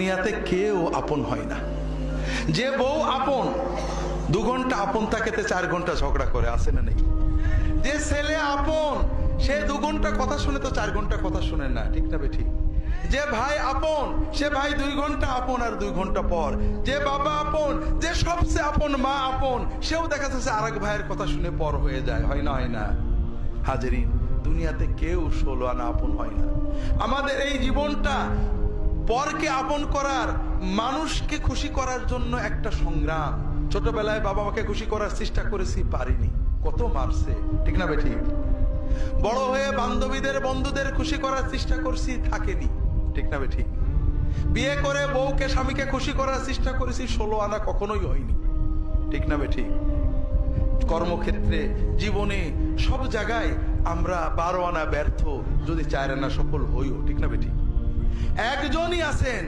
দুনিয়াতে কেউ আপন হয় না। যে বউ আপন 2 ঘন্টা আপন থাকেতে 4 ঘন্টা ঝগড়া করে, আসে না নেই? যে ছেলে আপন সে 2 ঘন্টা কথা শুনে তো 4 ঘন্টা কথা শুনে না, ঠিক না বেঠিক? যে ভাই আপন সে ভাই 2 ঘন্টা আপন আর 2 ঘন্টা পর। যে বাবা আপন, যে সবচেয়ে আপন মা আপন, সেও দেখা যাচ্ছে আরেক ভাইয়ের কথা শুনে পর হয়ে যায়, হয় না? হয় না হাজেরিন? দুনিয়াতে কেউ 16 আনা আপন হয় না। আমাদের এই জীবনটা পরকে আপন করার, মানুষকে খুশি করার জন্য একটা সংগ্রাম। ছোটবেলায় বাবা মাকে খুশি করার চেষ্টা করেছি, পারিনি, কত মারছে, ঠিক না বেঠিক? বড় হয়ে বান্ধবীদের বন্ধুদের খুশি করার চেষ্টা করছি, থাকেনি, ঠিক না বেঠিক? বিয়ে করে বউকে স্বামীকে খুশি করার চেষ্টা করেছি, 16 আনা কখনোই হয়নি, ঠিক না বেঠিক? কর্মক্ষেত্রে, জীবনে, সব জায়গায় আমরা 12 আনা ব্যর্থ, যদি 4 আনা সফল হইও, ঠিক না বেঠিক? একজনই আছেন